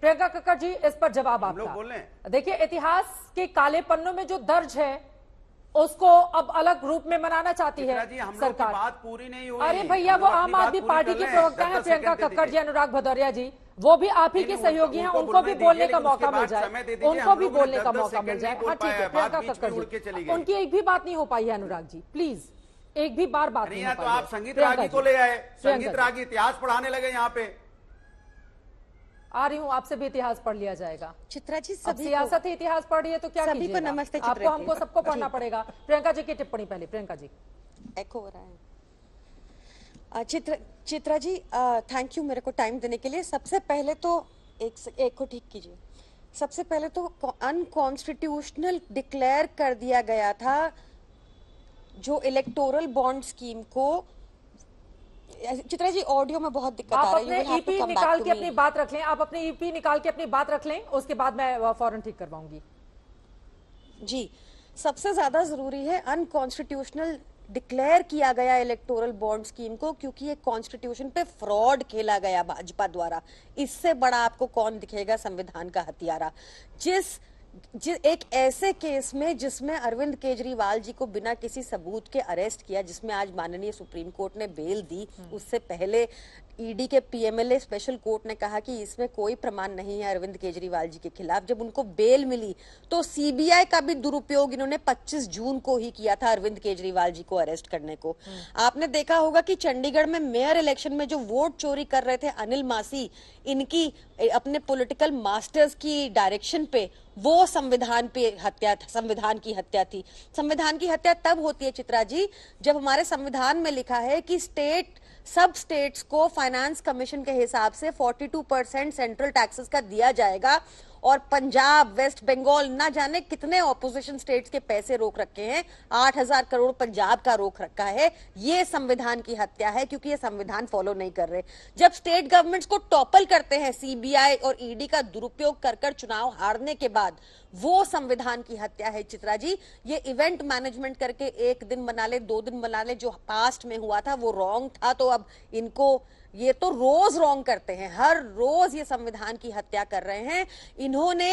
प्रियंका कक्कड़ जी, इस पर जवाब आपका। देखिए, इतिहास के काले पन्नों में जो दर्ज है उसको अब अलग रूप में मनाना चाहती है सरकार। बात पूरी नहीं हुई। अरे भैया, वो आम आदमी पार्टी की प्रवक्ता है प्रियंका कक्कड़ जी, अनुराग भदौरिया जी, वो भी आप ही के सहयोगी हैं, उनको भी बोलने का मौका मिल जाए, उनको भी बोलने का मौका मिल जाए। हाँ ठीक है प्रियंका कक्कड़ जी, उनकी एक भी बात नहीं हो पाई है अनुराग जी, प्लीज एक भी बार बात नहीं हो पाई। तो आप संगीत रागी को ले आए, संगीत रागी इतिहास पढ़ाने लगे यहाँ पे। आ रही हूँ, आपसे भी इतिहास पढ़ लिया जाएगा। चित्रा जी, अब सियासत ही इतिहास पढ़ रही है तो क्या कीजिएगा? नमस्ते। आपको हमको सबको पढ़ना पड़ेगा। प्रियंका जी की टिप्पणी पहले। प्रियंका जी, एको हो रहा है। चित्रा जी, थैंक यू मेरे को टाइम देने के लिए। सबसे पहले तो एक को ठीक कीजिए। सबसे पहले तो अनकॉन्स्टिट्यूशनल डिक्लेयर कर दिया गया था जो इलेक्टोरल बॉन्ड स्कीम को। चित्रा जी, ऑडियो में बहुत दिक्कत आ रही है। आप अपने ईपी निकाल के अपनी बात रख लें, आप अपने ईपी निकाल के अपनी बात रख लें, उसके बाद मैं फौरन ठीक करवाऊंगी। जी, सबसे ज्यादा जरूरी है अनकॉन्स्टिट्यूशनल डिक्लेयर किया गया इलेक्टोरल बॉन्ड स्कीम को, क्योंकि ये कॉन्स्टिट्यूशन पे फ्रॉड खेला गया भाजपा द्वारा। इससे बड़ा आपको कौन दिखेगा संविधान का हत्यारा? एक ऐसे केस में जिसमें अरविंद केजरीवाल जी को बिना किसी सबूत के अरेस्ट किया, जिसमें आज माननीय सुप्रीम कोर्ट ने बेल दी, उससे पहले ईडी के पीएमएलए स्पेशल कोर्ट ने कहा कि इसमें कोई प्रमाण नहीं है अरविंद केजरीवाल जी के खिलाफ। जब उनको बेल मिली तो सीबीआई का भी दुरुपयोग इन्होंने 25 जून को ही किया था अरविंद केजरीवाल जी को अरेस्ट करने को। आपने देखा होगा कि चंडीगढ़ में मेयर इलेक्शन में जो वोट चोरी कर रहे थे अनिल मासी, इनकी अपने पॉलिटिकल मास्टर्स की डायरेक्शन पे, वो संविधान की हत्या थी। संविधान की हत्या तब होती है चित्रा जी जब हमारे संविधान में लिखा है कि सब स्टेट्स को फाइनेंस कमीशन के हिसाब से 42% सेंट्रल टैक्सेस का दिया जाएगा, और पंजाब, वेस्ट बंगाल, ना जाने कितने ऑपोजिशन स्टेट्स के पैसे रोक रखे हैं। 8,000 करोड़ पंजाब का रोक रखा है। ये संविधान की हत्या है, क्योंकि ये संविधान फॉलो नहीं कर रहे। जब स्टेट गवर्नमेंट्स को टॉपल करते हैं सीबीआई और ईडी का दुरुपयोग कर चुनाव हारने के बाद, वो संविधान की हत्या है चित्रा जी। ये इवेंट मैनेजमेंट करके 1 दिन बना ले, 2 दिन बना ले, जो पास्ट में हुआ था वो रॉन्ग था, तो अब इनको ये तो रोज रॉन्ग करते हैं, हर रोज ये संविधान की हत्या कर रहे हैं इन्होंने।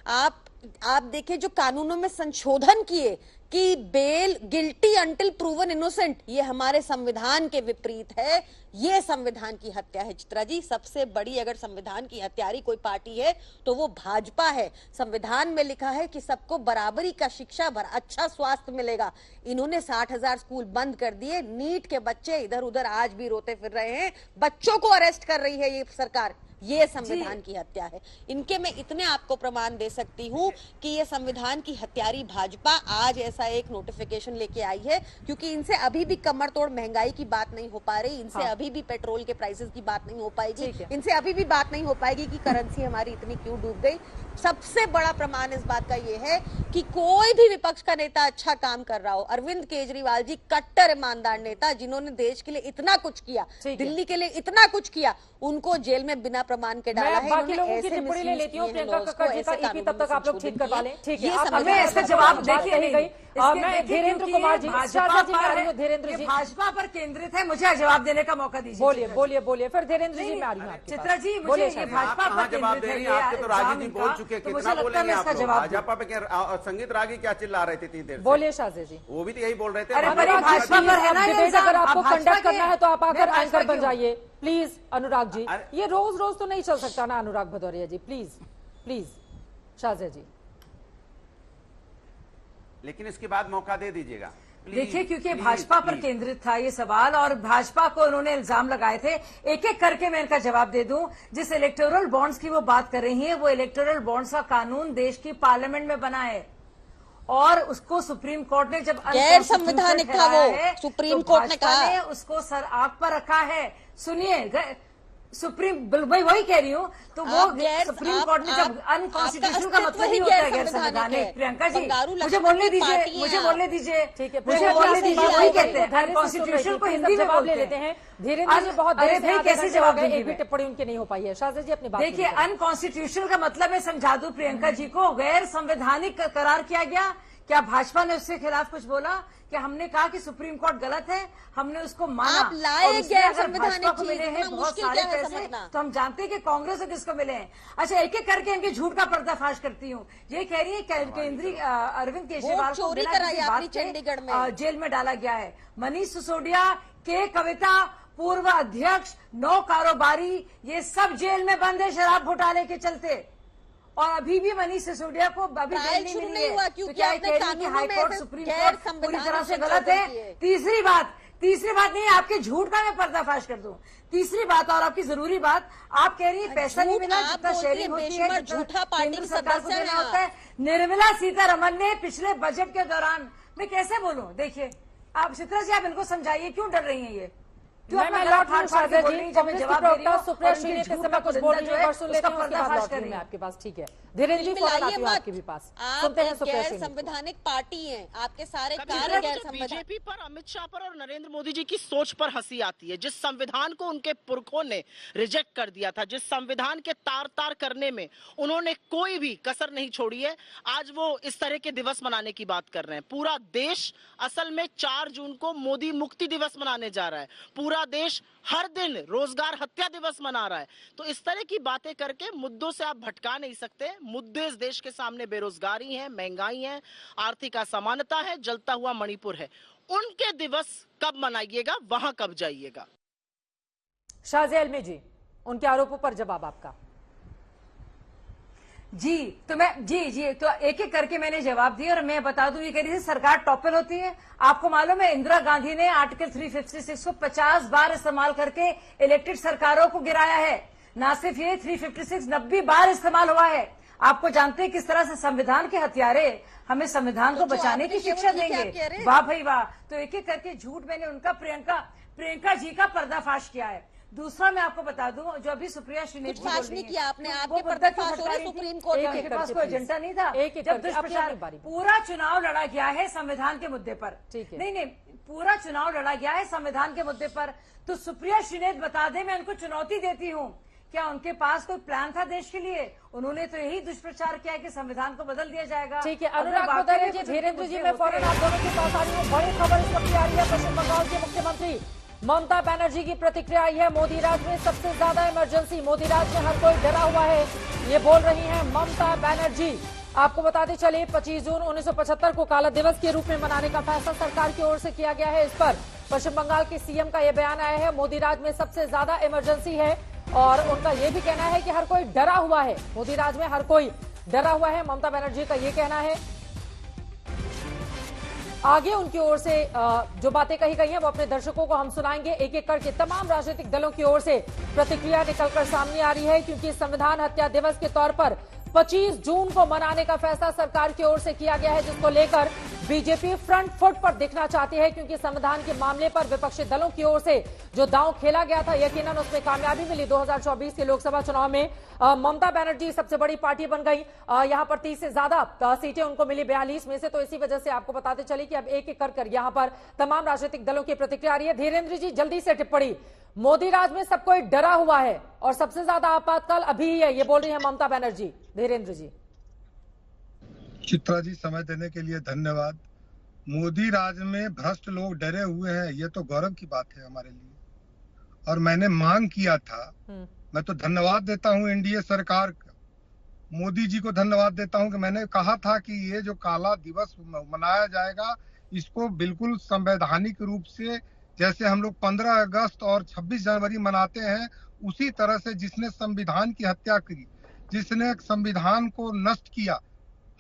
आप देखिए जो कानूनों में संशोधन किए कि bail guilty until proven innocent, ये हमारे संविधान के विपरीत है। ये संविधान की हत्या है चित्रा जी। सबसे बड़ी अगर संविधान की हत्यारी कोई पार्टी है तो वो भाजपा है। संविधान में लिखा है कि सबको बराबरी का शिक्षा, अच्छा स्वास्थ्य मिलेगा। इन्होंने 60,000 स्कूल बंद कर दिए। नीट के बच्चे इधर उधर आज भी रोते फिर रहे हैं, बच्चों को अरेस्ट कर रही है ये सरकार। ये संविधान की हत्या है। इनके मैं इतने आपको प्रमाण दे सकती हूँ कि ये संविधान की हत्यारी भाजपा आज ऐसा एक नोटिफिकेशन लेके आई है, क्योंकि इनसे अभी भी कमर तोड़ महंगाई की बात नहीं हो पा रही, इनसे अभी भी पेट्रोल के प्राइसेस की बात नहीं हो पाएगी, इनसे अभी भी बात नहीं हो पाएगी कि करेंसी हमारी इतनी क्यों डूब गई। सबसे बड़ा प्रमाण इस बात का ये है कि कोई भी विपक्ष का नेता अच्छा काम कर रहा हो, अरविंद केजरीवाल जी कट्टर ईमानदार नेता जिन्होंने देश के लिए इतना कुछ किया, दिल्ली के लिए इतना कुछ किया, उनको जेल में बिना प्रमाण के डाला है। बाकी लोगों की टिप्पणी ले लेती हूँ। प्रियंका कक्कड़ जी का ईपी तब तक आप लोग ठीक करवा लें। ठीक है, हमें इसका जवाब देखिए नहीं गई। मैं धीरेन्द्र कुमार जी, धीरेन्द्र जी भाजपा पर केंद्रित है, मुझे जवाब देने का मौका दीजिए। बोलिए। फिर धीरेन्द्र जी में आ रही हूँ। चित्रा जी, मुझे ये भाजपा पर केंद्रित है, आपके तो रागी जी बोल चुके, कितना बोलेंगे आप लोग? भाजपा पे संगीत रागी क्या चिल्ला रहे थे इतनी देर से? बोलिए शाहजी जी। वो भी तो यही बोल रहे थे। भाजपा पर है ना, अगर आपको कंडक्ट करना है तो आप आकर एंकर बन जाइए प्लीज। अनुराग जी, ये रोज रोज तो नहीं चल सकता ना अनुराग भदौरिया जी, प्लीज शाहजी जी। लेकिन इसके बाद मौका दे दीजिएगा देखिए, क्योंकि भाजपा पर केंद्रित था ये सवाल और भाजपा को उन्होंने इल्जाम लगाए थे। एक एक करके मैं इनका जवाब दे दूं। जिस इलेक्टोरल बॉन्ड्स की वो बात कर रही है, वो इलेक्टोरल बॉन्ड्स का कानून देश की पार्लियामेंट में बना है और उसको सुप्रीम कोर्ट ने जब गैर संवैधानिक था वो, सुप्रीम कोर्ट ने कहा, उसको सर आग पर रखा है। सुनिए, सुप्रीम वही कह रही हूँ, तो वो सुप्रीम कोर्ट ने जब अनकॉन्स्टिट्यूशनल का मतलब ही होता है गैर संवैधानिक। प्रियंका जी, मुझे बोलने दीजिए, ठीक है, वही कहते हैं अनकॉन्स्टिट्यूशनल को हिंदी में जवाब ले लेते हैं। धीरेन्द्र जी बहुत कैसे जवाब देंगे? एक भी टिप्पणी उनकी नहीं हो पाई है। शाहजी जी अपनी बात देखिए, अनकॉन्स्टिट्यूशनल का मतलब है, समझा दूं प्रियंका जी को, गैर संवैधानिक करार किया गया क्या भाजपा ने उसके खिलाफ कुछ बोला? क्या हमने कहा कि सुप्रीम कोर्ट गलत है, हमने उसको माना? आप लाए और उसमें गैर अगर संवैधानिक भाजपा को चीज, मिले हैं इतना बहुत मुश्किल सारे क्या है पैसे, समझना? तो हम जानते हैं कि कांग्रेस को किसको मिले हैं। अच्छा, एक एक करके इनके झूठ का पर्दाफाश करती हूँ। ये कह रही है केंद्रीय अरविंद केजरीवाल को चोरी बिना कराई किसी आपने बात के, चंडीगढ़ में। जेल में डाला गया है। मनीष सिसोदिया, के कविता, पूर्व अध्यक्ष, 9 कारोबारी, ये सब जेल में बंद है शराब घोटाले के चलते। और अभी भी मनीष सिसोदिया को अभी ट्रायल बेल शुरू नहीं नहीं मिली हुआ है। क्योंकि तो क्या आपने कह रही है कि कानूनों हाई में कोर्ट, ऐसे सुप्रीम गैर कोर्ट पूरी तरह से संवैधानिक गलत संशोधन है? किए। तीसरी बात नहीं, आपके झूठ का मैं पर्दाफाश कर दूं। तीसरी बात और आपकी जरूरी बात, आप कह रही है पैसा नहीं मिला, आप जितना बोलती शेयरिंग है, होती है, बेशुमार जितना झूठा पार्टी केंद्र की सरकार को सदस्य देना हैं होता है। निर्मला सीतारमण ने पिछले बजट के दौरान, मैं कैसे बोलूं, देखिए आप चित्रा जी, आप इनको समझाइए क्यों डर रही है ये, क्यों मैं अपना लौट गला रही हूं फाड़ फाड़ के शारदा बोल जी, रही है, जब मैं कांग्रेस की जवाब दे रही प्रवक्ता हूँ सुप्रिया और उनके श्रीनेत इस झूठ समय का कुछ पुलिंदा बोल रही जो है, है और सुन लेते उसका हैं, उसके बाद पर्दाफाश लौट रही हूं करें। मैं आपके पास। ठीक है धीरेन्द्र जी, फौरन आती हूं आपके भी पास। सुनते हैं आप सुप्रिया गैर श्रीनेत को। संवैधानिक पार्टी हैं, आपके सारे कभी कार्य गैर मुझे संवैधानिक। बीजेपी पर, अमित शाह पर और नरेंद्र मोदी जी की सोच पर हंसी आती है। जिस संविधान को उनके पुरखों ने रिजेक्ट कर दिया था, जिस संविधान के तार तार करने में उन्होंने कोई भी कसर नहीं छोड़ी है, आज वो इस तरह के दिवस मनाने की बात कर रहे हैं। पूरा देश असल में 4 जून को मोदी मुक्ति दिवस मनाने जा रहा है। पूरा देश हर दिन रोजगार हत्या दिवस मना रहा है। तो इस तरह की बातें करके मुद्दों से आप भटका नहीं सकते। मुद्दे इस देश के सामने बेरोजगारी है, महंगाई है, आर्थिक असमानता है, जलता हुआ मणिपुर है। उनके दिवस कब मनाइएगा, वहां कब जाइएगा। शाहजी अलमी जी, उनके आरोपों पर जवाब आपका। जी तो एक एक करके मैंने जवाब दिया। और मैं बता दूं, ये कह रही थी सरकार टॉपर होती है। आपको मालूम है इंदिरा गांधी ने आर्टिकल 356 को 50 बार इस्तेमाल करके इलेक्टेड सरकारों को गिराया है। ना सिर्फ ये 356 90 बार इस्तेमाल हुआ है। आपको जानते हैं किस तरह से संविधान के हत्यारे हमें संविधान को बचाने की शिक्षा देंगे। वाह भाई वाह। तो एक एक करके झूठ मैंने उनका प्रियंका जी का पर्दाफाश किया है। दूसरा मैं आपको बता दूं, जो अभी सुप्रिया श्रीनेत जी बोल रही हैं, किया आपने, वो आपके मुद्दा पर्दाफाश क्यों हो रहे भटका रही थी? सुप्रीम कोर्ट उनके पास कोई एजेंडा नहीं था। जब दुष्प्रचार, पूरा चुनाव लड़ा गया है संविधान के मुद्दे पर। नहीं, पूरा चुनाव लड़ा गया है संविधान के मुद्दे पर। तो सुप्रिया श्रीनेत बता दे, मैं उनको चुनौती देती हूँ, क्या उनके पास कोई प्लान था देश के लिए? उन्होंने तो यही दुष्प्रचार किया कि संविधान को बदल दिया जाएगा। ठीक है अनुराग भदौरिया जी, धीरेन्द्र जी, मैं फौरन आप दोनों के पास आ रही हूँ। बड़ी खबर इस वक्त आ रही है, पश्चिम बंगाल के मुख्यमंत्री ममता बनर्जी की प्रतिक्रिया आई है। मोदी राज में सबसे ज्यादा इमरजेंसी, मोदी राज में हर कोई डरा हुआ है, ये बोल रही हैं ममता बनर्जी। आपको बताते चले 25 जून 1975 को काला दिवस के रूप में मनाने का फैसला सरकार की ओर से किया गया है। इस पर पश्चिम बंगाल के सीएम का यह बयान आया है, मोदी राज में सबसे ज्यादा इमरजेंसी है। और उनका यह भी कहना है कि हर कोई डरा हुआ है, मोदी राज में हर कोई डरा हुआ है, ममता बनर्जी का यह कहना है। आगे उनकी ओर से जो बातें कही गई हैं वो अपने दर्शकों को हम सुनाएंगे। एक एक करके तमाम राजनीतिक दलों की ओर से प्रतिक्रिया निकलकर सामने आ रही है, क्योंकि संविधान हत्या दिवस के तौर पर 25 जून को मनाने का फैसला सरकार की ओर से किया गया है, जिसको लेकर बीजेपी फ्रंट फुट पर दिखना चाहती है, क्योंकि संविधान के मामले पर विपक्षी दलों की ओर से जो दांव खेला गया था, यकीनन उसमें कामयाबी मिली। 2024 के लोकसभा चुनाव में ममता बनर्जी सबसे बड़ी पार्टी बन गई। यहां पर 30 से ज्यादा सीटें उनको मिली 42 में से। तो इसी वजह से आपको बताते चले कि अब एक एक कर यहां पर तमाम राजनीतिक दलों की प्रतिक्रिया आ रही है। धीरेन्द्र जी, जल्दी से टिप्पणी। मोदी राज में सब कोई डरा हुआ है और सबसे ज्यादा आपातकाल अभी ही है, ये बोल रही है ममता बनर्जी। धीरेन्द्र जी। चित्रा जी, समय देने के लिए धन्यवाद। मोदी राज में भ्रष्ट लोग डरे हुए हैं, ये तो गौरव की बात है हमारे लिए। और मैंने मांग किया था, मैं तो धन्यवाद देता हूं एनडीए सरकार का, मोदी जी को धन्यवाद देता हूं कि मैंने कहा था कि ये जो काला दिवस मनाया जाएगा, इसको बिल्कुल संवैधानिक रूप से, जैसे हम लोग 15 अगस्त और 26 जनवरी मनाते हैं, उसी तरह से जिसने संविधान की हत्या की, जिसने संविधान को नष्ट किया,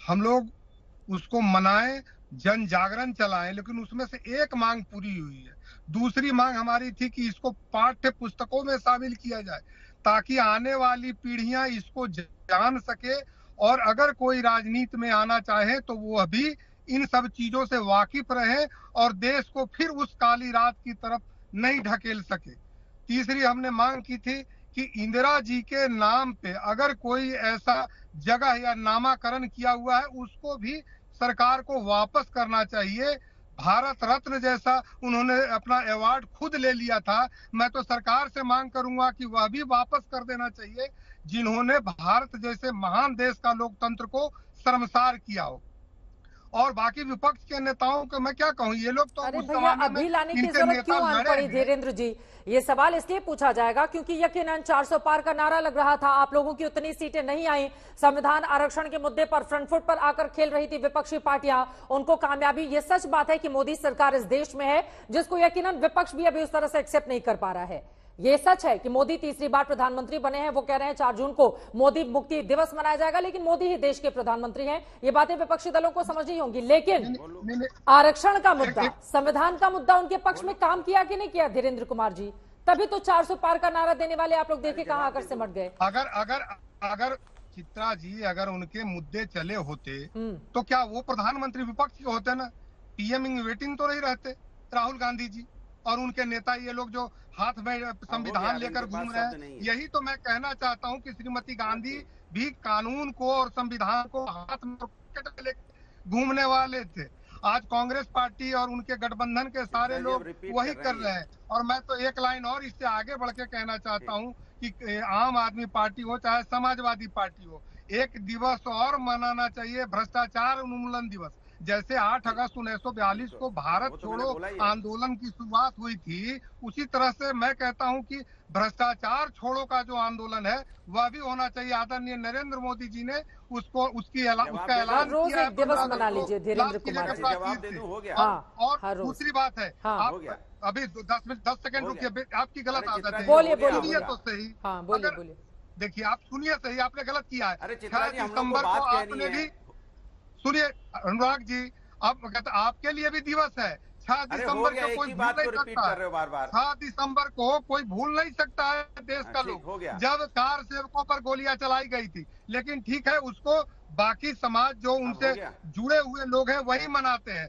हम लोग उसको मनाएं, जन जागरण चलाएं। लेकिन उसमें से एक मांग पूरी हुई है। दूसरी मांग हमारी थी कि इसको पाठ्य पुस्तकों में शामिल किया जाए, ताकि आने वाली पीढ़ियां इसको जान सके, और अगर कोई राजनीति में आना चाहे तो वो अभी इन सब चीजों से वाकिफ रहे और देश को फिर उस काली रात की तरफ नहीं ढकेल सके। तीसरी हमने मांग की थी कि इंदिरा जी के नाम पे अगर कोई ऐसा जगह या नामाकरण किया हुआ है, उसको भी सरकार को वापस करना चाहिए। भारत रत्न जैसा उन्होंने अपना अवार्ड खुद ले लिया था, मैं तो सरकार से मांग करूंगा कि वह भी वापस कर देना चाहिए, जिन्होंने भारत जैसे महान देश का लोकतंत्र को शर्मसार किया हो। और बाकी विपक्ष के नेताओं को मैं क्या कहूँ, ये लोग तो अरे उस भैया जमाने में अभी लाने की इनके जरूरत नेता क्यों आन लड़े पड़ी हैं। धीरेन्द्र जी? ये सवाल इसलिए पूछा जाएगा क्योंकि यकीनन 400 पार का नारा लग रहा था, आप लोगों की उतनी सीटें नहीं आई, संविधान आरक्षण के मुद्दे पर फ्रंट फुट पर आकर खेल रही थी विपक्षी पार्टियां, उनको कामयाबी, ये सच बात है कि मोदी सरकार इस देश में है जिसको यकीनन विपक्ष भी अभी उस तरह से एक्सेप्ट नहीं कर पा रहा है। ये सच है कि मोदी तीसरी बार प्रधानमंत्री बने हैं, वो कह रहे हैं 4 जून को मोदी मुक्ति दिवस मनाया जाएगा, लेकिन मोदी ही देश के प्रधानमंत्री हैं। ये बातें विपक्षी दलों को समझनी होंगी, लेकिन आरक्षण का मुद्दा, संविधान का मुद्दा उनके पक्ष में काम किया कि नहीं किया धीरेन्द्र कुमार जी? तभी तो 400 पार का नारा देने वाले आप लोग देखे कहां आकर सिमट गए। अगर चित्रा जी, अगर उनके मुद्दे चले होते तो क्या वो प्रधानमंत्री विपक्ष के होते ना? पीएम इन वेटिंग तो नहीं रहते राहुल गांधी जी और उनके नेता, ये लोग जो हाथ में संविधान लेकर घूम रहे हैं। यही तो मैं कहना चाहता हूं कि श्रीमती गांधी भी कानून को और संविधान को हाथ में घूमने वाले थे। आज कांग्रेस पार्टी और उनके गठबंधन के सारे लोग वही कर रहे हैं। और मैं तो एक लाइन और इससे आगे बढ़ के कहना चाहता हूं कि आम आदमी पार्टी हो चाहे समाजवादी पार्टी हो, एक दिवस और मनाना चाहिए, भ्रष्टाचार उन्मूलन दिवस। जैसे 8 अगस्त 1942 को भारत छोड़ो आंदोलन की शुरुआत हुई थी, उसी तरह से मैं कहता हूं कि भ्रष्टाचार छोड़ो का जो आंदोलन है वह भी होना चाहिए। आदरणीय नरेंद्र मोदी जी ने उसका ऐलान रोज किया है। एक दिवस मना लीजिए धीरेन्द्र कुमार जी। और दूसरी बात है, आप अभी 10 सेकंड रुकिए, आपकी गलत आदत है। बोलिए तो सही। बोलिए। देखिए आप सुनिए सही, आपने गलत किया है। अरे 6 दिसंबर को आपने भी, सुनिए अनुराग जी, आप कहते आपके लिए भी दिवस है। 6 दिसंबर को कोई भूल नहीं सकता। 6 दिसंबर को कोई भूल नहीं सकता है देश का लोग, जब कार सेवकों पर गोलियां चलाई गई थी। लेकिन ठीक है, उसको बाकी समाज जो उनसे जुड़े हुए लोग हैं वही मनाते हैं।